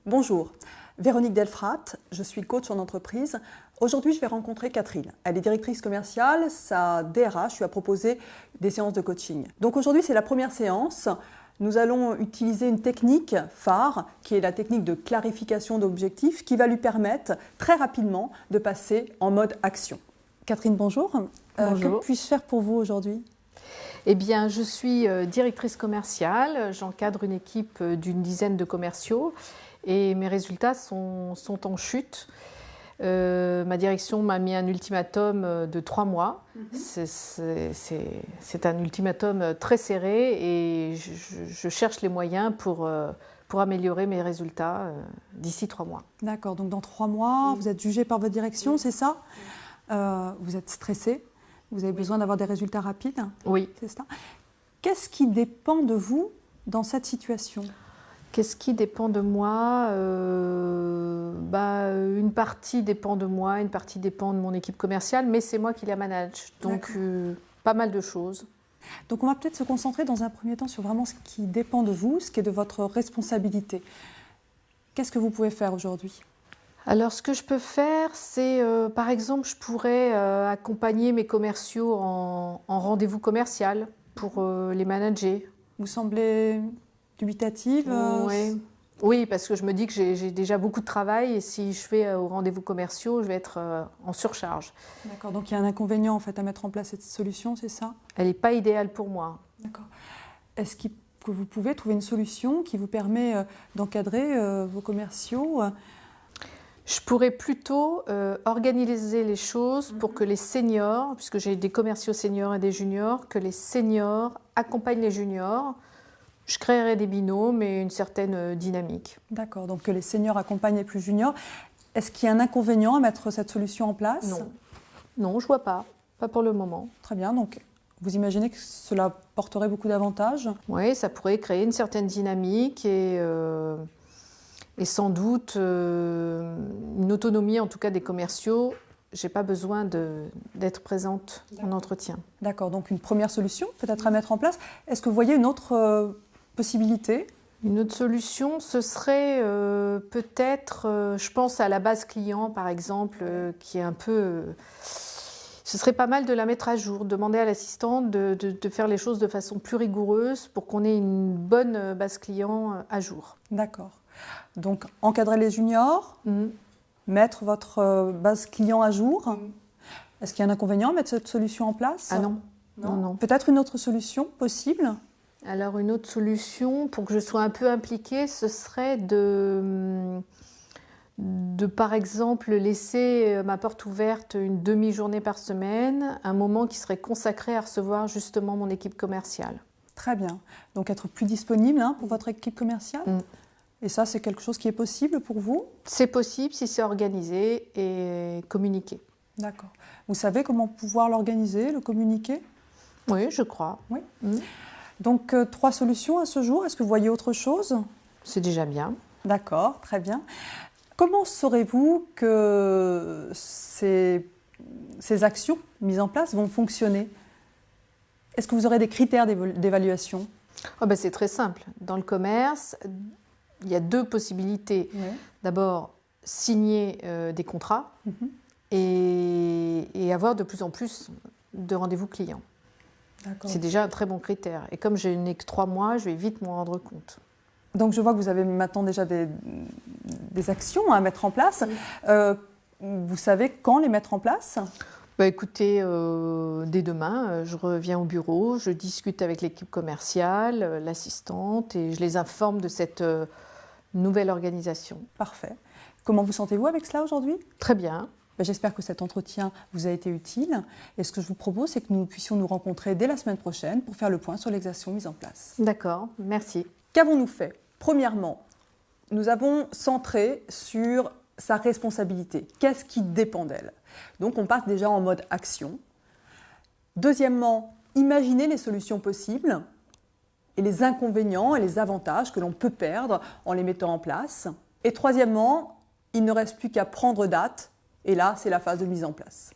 Bonjour, Véronique Delfrat, je suis coach en entreprise. Aujourd'hui, je vais rencontrer Catherine. Elle est directrice commerciale, sa DRH lui a proposé des séances de coaching. Donc aujourd'hui, c'est la première séance. Nous allons utiliser une technique phare qui est la technique de clarification d'objectifs qui va lui permettre très rapidement de passer en mode action. Catherine, bonjour. Bonjour. Que puis-je faire pour vous aujourd'hui ? Eh bien, je suis directrice commerciale, j'encadre une équipe d'une dizaine de commerciaux et mes résultats sont en chute. Ma direction m'a mis un ultimatum de 3 mois. C'est un ultimatum très serré et je cherche les moyens pour améliorer mes résultats d'ici 3 mois. D'accord, donc dans 3 mois, vous êtes jugé par votre direction, c'est ça ? Vous êtes stressé ? Vous avez besoin d'avoir des résultats rapides ? Oui. C'est ça. Qu'est-ce qui dépend de vous dans cette situation ? Qu'est-ce qui dépend de moi ? Une partie dépend de moi, une partie dépend de mon équipe commerciale, mais c'est moi qui la manage. Donc, pas mal de choses. Donc, on va peut-être se concentrer dans un premier temps sur vraiment ce qui dépend de vous, ce qui est de votre responsabilité. Qu'est-ce que vous pouvez faire aujourd'hui ? Alors, ce que je peux faire, c'est, par exemple, je pourrais accompagner mes commerciaux en rendez-vous commercial pour les manager. Vous semblez dubitative ? Oui, parce que je me dis que j'ai déjà beaucoup de travail et si je vais aux rendez-vous commerciaux, je vais être en surcharge. D'accord, donc il y a un inconvénient en fait à mettre en place cette solution, c'est ça ? Elle n'est pas idéale pour moi. D'accord. Est-ce que vous pouvez trouver une solution qui vous permet d'encadrer vos commerciaux ? Je pourrais plutôt organiser les choses pour que les seniors, puisque j'ai des commerciaux seniors et des juniors, que les seniors accompagnent les juniors. Je créerai des binômes et une certaine dynamique. D'accord, donc que les seniors accompagnent les plus juniors. Est-ce qu'il y a un inconvénient à mettre cette solution en place ? Non, je ne vois pas. Pas pour le moment. Très bien, donc vous imaginez que cela porterait beaucoup d'avantages ? Oui, ça pourrait créer une certaine dynamique et sans doute une autonomie, en tout cas des commerciaux. Je n'ai pas besoin d'être présente en entretien. D'accord, donc une première solution peut-être à mettre en place. Est-ce que vous voyez une autre possibilité ? Une autre solution, ce serait peut-être, je pense à la base client par exemple, qui est un peu... Ce serait pas mal de la mettre à jour, demander à l'assistante de faire les choses de façon plus rigoureuse pour qu'on ait une bonne base client à jour. D'accord. Donc, encadrer les juniors, mettre votre base client à jour. Est-ce qu'il y a un inconvénient à mettre cette solution en place ? Ah non. Non. Peut-être une autre solution possible ? Alors, une autre solution, pour que je sois un peu impliquée, ce serait de par exemple, laisser ma porte ouverte une demi-journée par semaine, un moment qui serait consacré à recevoir justement mon équipe commerciale. Très bien. Donc, être plus disponible pour votre équipe commerciale ? Et ça, c'est quelque chose qui est possible pour vous ? C'est possible si c'est organisé et communiqué. D'accord. Vous savez comment pouvoir l'organiser, le communiquer ? Oui, je crois. Oui. Donc, 3 solutions à ce jour. Est-ce que vous voyez autre chose ? C'est déjà bien. D'accord, très bien. Comment saurez-vous que ces actions mises en place vont fonctionner ? Est-ce que vous aurez des critères d'évaluation ? C'est très simple. Dans le commerce, il y a 2 possibilités. D'abord, signer des contrats et avoir de plus en plus de rendez-vous clients. C'est déjà un très bon critère. Et comme je n'ai que 3 mois, je vais vite m'en rendre compte. Donc, je vois que vous avez maintenant déjà des actions à mettre en place. Vous savez quand les mettre en place ? Écoutez, dès demain, je reviens au bureau, je discute avec l'équipe commerciale, l'assistante, et je les informe de cette nouvelle organisation. Parfait. Comment vous sentez-vous avec cela aujourd'hui ? Très bien. J'espère que cet entretien vous a été utile. Et ce que je vous propose, c'est que nous puissions nous rencontrer dès la semaine prochaine pour faire le point sur les actions mises en place. D'accord, merci. Qu'avons-nous fait ? Premièrement, nous avons centré sur sa responsabilité. Qu'est-ce qui dépend d'elle ? Donc, on passe déjà en mode action. Deuxièmement, imaginer les solutions possibles et les inconvénients et les avantages que l'on peut perdre en les mettant en place. Et troisièmement, il ne reste plus qu'à prendre date. Et là, c'est la phase de mise en place.